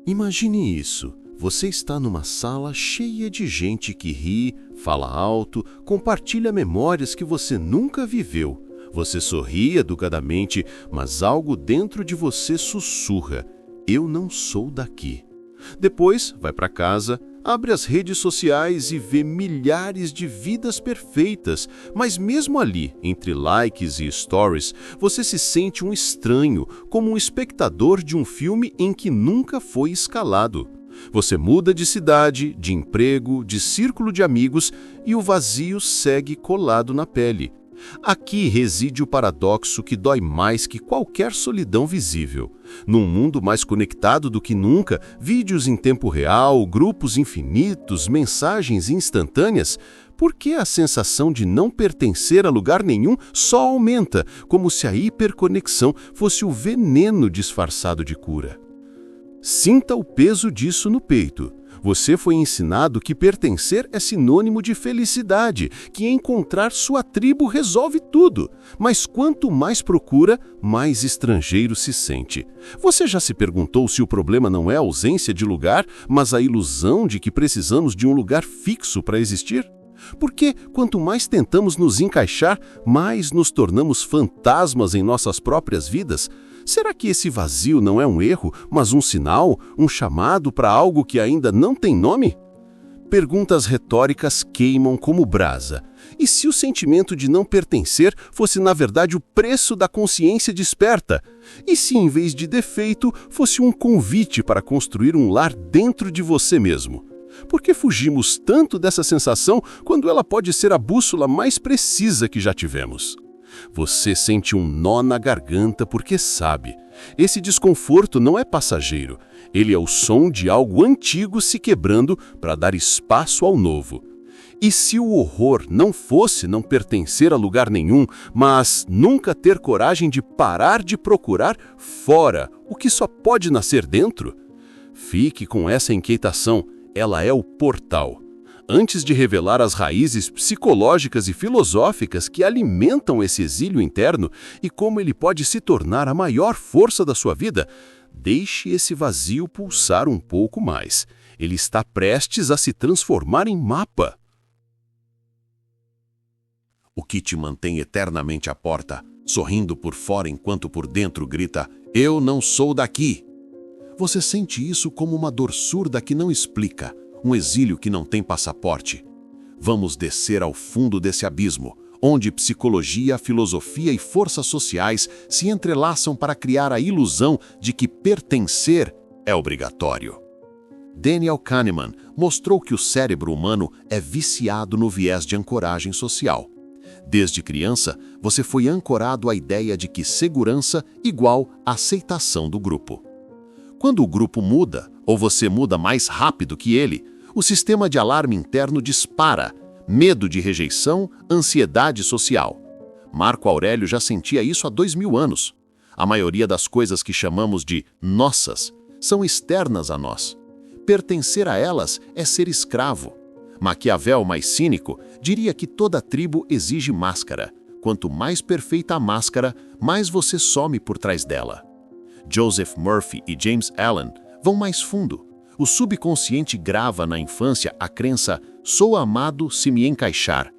Imagine isso. Você está numa sala cheia de gente que ri, fala alto, compartilha memórias que você nunca viveu. Você sorri educadamente, mas algo dentro de você sussurra: eu não sou daqui. Depois, vai para casa, abre as redes sociais e vê milhares de vidas perfeitas, mas mesmo ali, entre likes e stories, você se sente um estranho, como um espectador de um filme em que nunca foi escalado. Você muda de cidade, de emprego, de círculo de amigos e o vazio segue colado na pele. Aqui reside o paradoxo que dói mais que qualquer solidão visível. Num mundo mais conectado do que nunca, vídeos em tempo real, grupos infinitos, mensagens instantâneas, por que a sensação de não pertencer a lugar nenhum só aumenta, como se a hiperconexão fosse o veneno disfarçado de cura? Sinta o peso disso no peito. Você foi ensinado que pertencer é sinônimo de felicidade, que encontrar sua tribo resolve tudo. Mas quanto mais procura, mais estrangeiro se sente. Você já se perguntou se o problema não é a ausência de lugar, mas a ilusão de que precisamos de um lugar fixo para existir? Porque quanto mais tentamos nos encaixar, mais nos tornamos fantasmas em nossas próprias vidas? Será que esse vazio não é um erro, mas um sinal, um chamado para algo que ainda não tem nome? Perguntas retóricas queimam como brasa. E se o sentimento de não pertencer fosse, na verdade, o preço da consciência desperta? E se, em vez de defeito, fosse um convite para construir um lar dentro de você mesmo? Por que fugimos tanto dessa sensação quando ela pode ser a bússola mais precisa que já tivemos? Você sente um nó na garganta porque sabe. Esse desconforto não é passageiro. Ele é o som de algo antigo se quebrando para dar espaço ao novo. E se o horror não fosse não pertencer a lugar nenhum, mas nunca ter coragem de parar de procurar fora o que só pode nascer dentro? Fique com essa inquietação. Ela é o portal. Antes de revelar as raízes psicológicas e filosóficas que alimentam esse exílio interno e como ele pode se tornar a maior força da sua vida, deixe esse vazio pulsar um pouco mais. Ele está prestes a se transformar em mapa. O que te mantém eternamente à porta, sorrindo por fora enquanto por dentro grita: eu não sou daqui. Você sente isso como uma dor surda que não explica. Um exílio que não tem passaporte. Vamos descer ao fundo desse abismo, onde psicologia, filosofia e forças sociais se entrelaçam para criar a ilusão de que pertencer é obrigatório. Daniel Kahneman mostrou que o cérebro humano é viciado no viés de ancoragem social. Desde criança, você foi ancorado à ideia de que segurança igual aceitação do grupo. Quando o grupo muda, ou você muda mais rápido que ele, o sistema de alarme interno dispara, medo de rejeição, ansiedade social. Marco Aurélio já sentia isso há 2000 anos. A maioria das coisas que chamamos de nossas são externas a nós. Pertencer a elas é ser escravo. Maquiavel, mais cínico, diria que toda tribo exige máscara. Quanto mais perfeita a máscara, mais você some por trás dela. Joseph Murphy e James Allen vão mais fundo. O subconsciente grava na infância a crença «sou amado se me encaixar».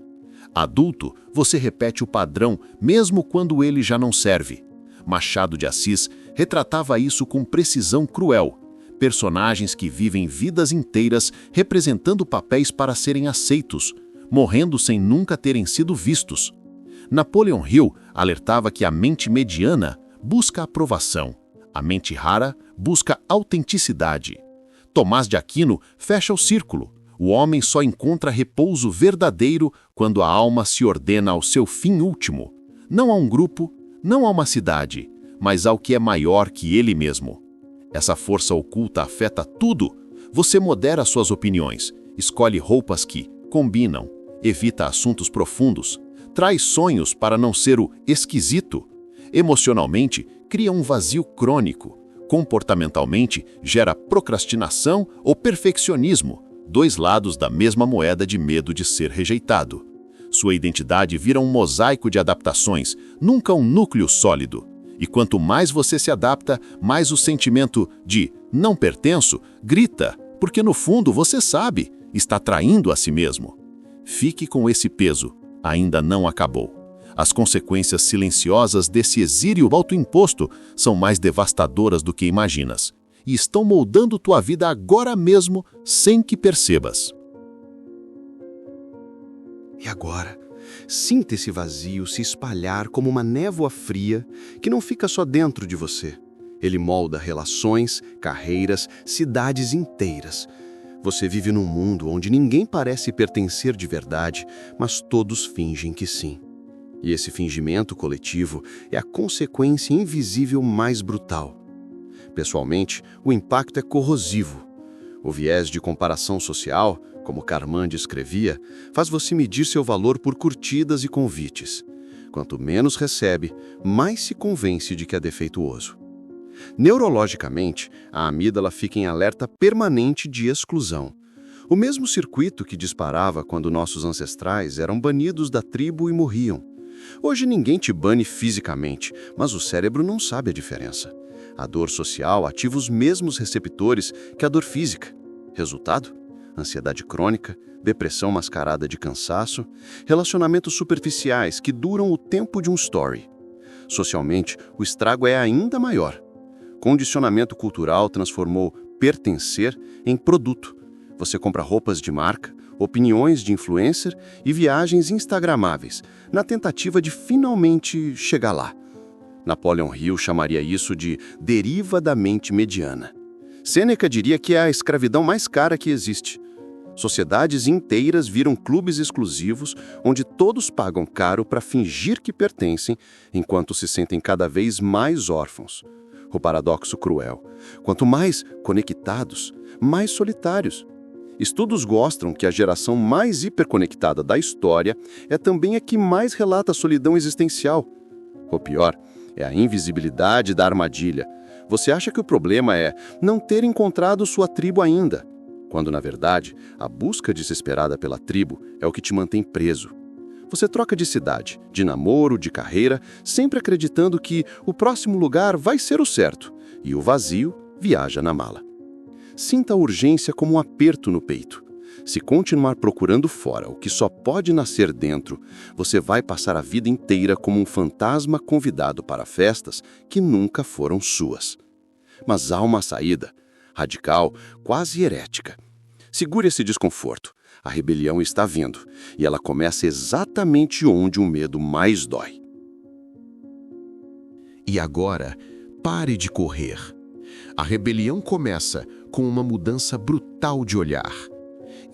Adulto, você repete o padrão mesmo quando ele já não serve. Machado de Assis retratava isso com precisão cruel. Personagens que vivem vidas inteiras representando papéis para serem aceitos, morrendo sem nunca terem sido vistos. Napoleon Hill alertava que a mente mediana busca aprovação. A mente rara busca autenticidade. Tomás de Aquino fecha o círculo. O homem só encontra repouso verdadeiro quando a alma se ordena ao seu fim último. Não a um grupo, não a uma cidade, mas ao que é maior que ele mesmo. Essa força oculta afeta tudo. Você modera suas opiniões, escolhe roupas que combinam, evita assuntos profundos, traz sonhos para não ser o esquisito. Emocionalmente, cria um vazio crônico. Comportamentalmente, gera procrastinação ou perfeccionismo, dois lados da mesma moeda de medo de ser rejeitado. Sua identidade vira um mosaico de adaptações, nunca um núcleo sólido. E quanto mais você se adapta, mais o sentimento de Não pertenço, grita, porque no fundo você sabe, está traindo a si mesmo. Fique com esse peso, ainda não acabou. As consequências silenciosas desse exílio autoimposto são mais devastadoras do que imaginas, e estão moldando tua vida agora mesmo sem que percebas. E agora, sinta esse vazio se espalhar como uma névoa fria que não fica só dentro de você. Ele molda relações, carreiras, cidades inteiras. Você vive num mundo onde ninguém parece pertencer de verdade, mas todos fingem que sim. E esse fingimento coletivo é a consequência invisível mais brutal. Pessoalmente, o impacto é corrosivo. O viés de comparação social, como Carman descrevia, faz você medir seu valor por curtidas e convites. Quanto menos recebe, mais se convence de que é defeituoso. Neurologicamente, a amígdala fica em alerta permanente de exclusão. O mesmo circuito que disparava quando nossos ancestrais eram banidos da tribo e morriam. Hoje ninguém te bane fisicamente, mas o cérebro não sabe a diferença. A dor social ativa os mesmos receptores que a dor física. Resultado? Ansiedade crônica, depressão mascarada de cansaço, relacionamentos superficiais que duram o tempo de um story. Socialmente, o estrago é ainda maior. Condicionamento cultural transformou pertencer em produto. Você compra roupas de marca, opiniões de influencer e viagens instagramáveis, na tentativa de finalmente chegar lá. Napoleon Hill chamaria isso de deriva da mente mediana. Sêneca diria que é a escravidão mais cara que existe. Sociedades inteiras viram clubes exclusivos onde todos pagam caro para fingir que pertencem, enquanto se sentem cada vez mais órfãos. O paradoxo cruel. Quanto mais conectados, mais solitários. Estudos mostram que a geração mais hiperconectada da história é também a que mais relata a solidão existencial. O pior é a invisibilidade da armadilha. Você acha que o problema é não ter encontrado sua tribo ainda, quando, na verdade, a busca desesperada pela tribo é o que te mantém preso. Você troca de cidade, de namoro, de carreira, sempre acreditando que o próximo lugar vai ser o certo, e o vazio viaja na mala. Sinta a urgência como um aperto no peito. Se continuar procurando fora o que só pode nascer dentro, você vai passar a vida inteira como um fantasma convidado para festas que nunca foram suas. Mas há uma saída, radical, quase herética. Segure esse desconforto. A rebelião está vindo, e ela começa exatamente onde o medo mais dói. E agora, pare de correr. A rebelião começa com uma mudança brutal de olhar.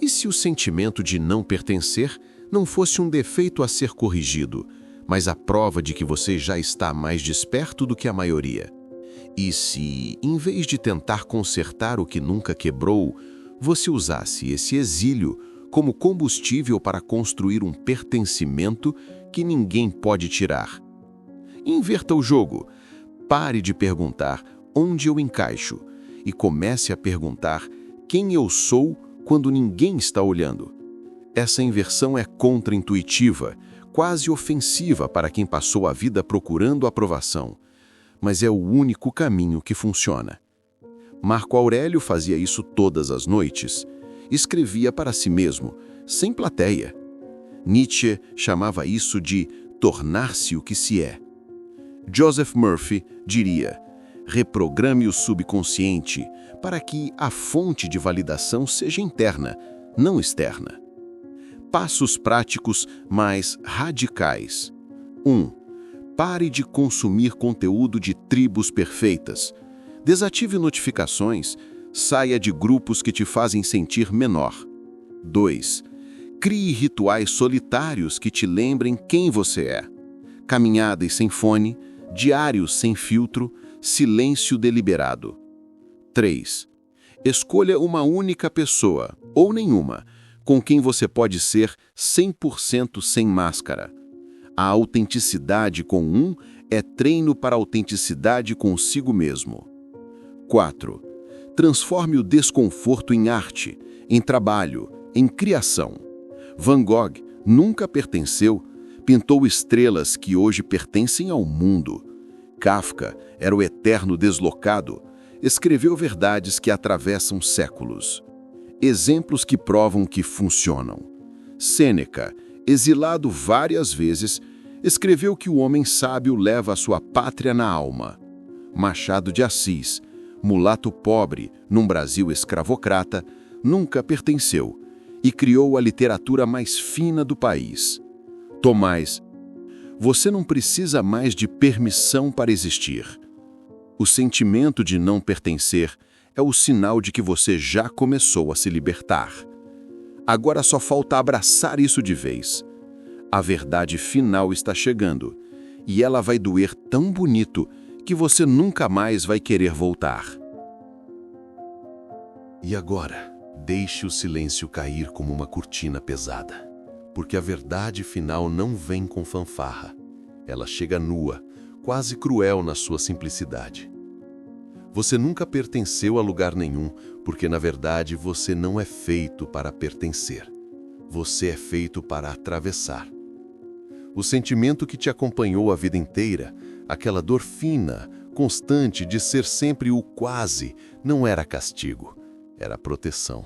E se o sentimento de não pertencer não fosse um defeito a ser corrigido, mas a prova de que você já está mais desperto do que a maioria? E se, em vez de tentar consertar o que nunca quebrou, você usasse esse exílio como combustível para construir um pertencimento que ninguém pode tirar? Inverta o jogo. Pare de perguntar onde eu encaixo e comece a perguntar quem eu sou quando ninguém está olhando. Essa inversão é contra-intuitiva, quase ofensiva para quem passou a vida procurando aprovação, mas é o único caminho que funciona. Marco Aurélio fazia isso todas as noites. Escrevia para si mesmo, sem plateia. Nietzsche chamava isso de tornar-se o que se é. Joseph Murphy diria: reprograme o subconsciente para que a fonte de validação seja interna, não externa. Passos práticos mais radicais. 1. Pare de consumir conteúdo de tribos perfeitas. Desative notificações. Saia de grupos que te fazem sentir menor. 2. Crie rituais solitários que te lembrem quem você é. Caminhadas sem fone, diários sem filtro, silêncio deliberado. 3. Escolha uma única pessoa, ou nenhuma, com quem você pode ser 100% sem máscara. A autenticidade com um é treino para a autenticidade consigo mesmo. 4. Transforme o desconforto em arte, em trabalho, em criação. Van Gogh nunca pertenceu, pintou estrelas que hoje pertencem ao mundo. Kafka era o eterno deslocado, escreveu verdades que atravessam séculos. Exemplos que provam que funcionam. Sêneca, exilado várias vezes, escreveu que o homem sábio leva a sua pátria na alma. Machado de Assis, mulato pobre num Brasil escravocrata, nunca pertenceu e criou a literatura mais fina do país. Tomás, você não precisa mais de permissão para existir. O sentimento de não pertencer é o sinal de que você já começou a se libertar. Agora só falta abraçar isso de vez. A verdade final está chegando, e ela vai doer tão bonito que você nunca mais vai querer voltar. E agora, deixe o silêncio cair como uma cortina pesada, porque a verdade final não vem com fanfarra. Ela chega nua, quase cruel na sua simplicidade. Você nunca pertenceu a lugar nenhum, porque na verdade você não é feito para pertencer. Você é feito para atravessar. O sentimento que te acompanhou a vida inteira, aquela dor fina, constante de ser sempre o quase, não era castigo, era proteção.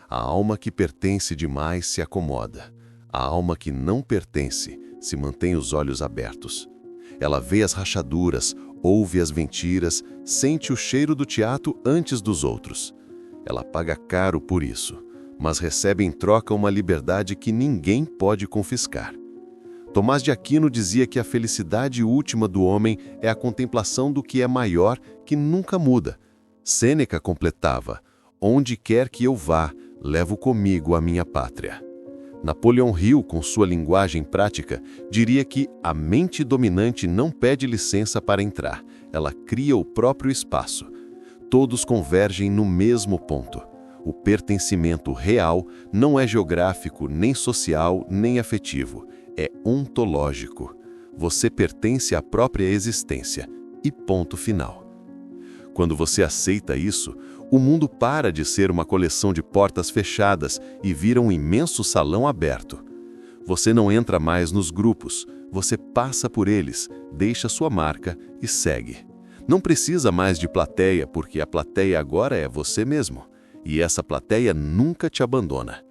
A alma que pertence demais se acomoda. A alma que não pertence se mantém os olhos abertos. Ela vê as rachaduras, ouve as mentiras, sente o cheiro do teatro antes dos outros. Ela paga caro por isso, mas recebe em troca uma liberdade que ninguém pode confiscar. Tomás de Aquino dizia que a felicidade última do homem é a contemplação do que é maior, que nunca muda. Sêneca completava: onde quer que eu vá, levo comigo a minha pátria. Napoleão Hill, com sua linguagem prática, diria que a mente dominante não pede licença para entrar, ela cria o próprio espaço. Todos convergem no mesmo ponto. O pertencimento real não é geográfico, nem social, nem afetivo. É ontológico. Você pertence à própria existência. E ponto final. Quando você aceita isso, o mundo para de ser uma coleção de portas fechadas e vira um imenso salão aberto. Você não entra mais nos grupos, você passa por eles, deixa sua marca e segue. Não precisa mais de plateia, porque a plateia agora é você mesmo. E essa plateia nunca te abandona.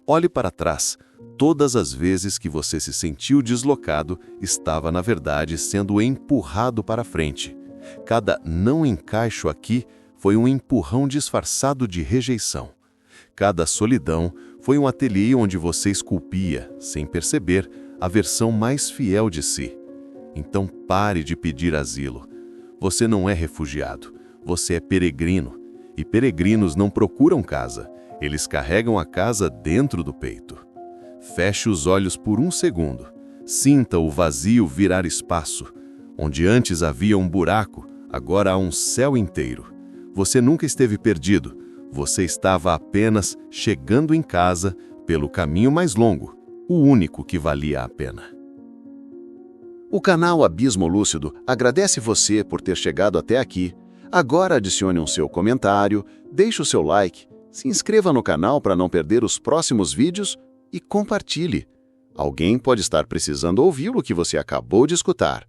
Olhe para trás. Todas as vezes que você se sentiu deslocado, estava, na verdade, sendo empurrado para frente. Cada não encaixo aqui foi um empurrão disfarçado de rejeição. Cada solidão foi um ateliê onde você esculpia, sem perceber, a versão mais fiel de si. Então pare de pedir asilo. Você não é refugiado, você é peregrino. E peregrinos não procuram casa, eles carregam a casa dentro do peito. Feche os olhos por um segundo. Sinta o vazio virar espaço. Onde antes havia um buraco, agora há um céu inteiro. Você nunca esteve perdido. Você estava apenas chegando em casa pelo caminho mais longo, o único que valia a pena. O canal Abismo Lúcido agradece você por ter chegado até aqui. Agora adicione um seu comentário, deixe o seu like, se inscreva no canal para não perder os próximos vídeos e compartilhe. Alguém pode estar precisando ouvir o que você acabou de escutar.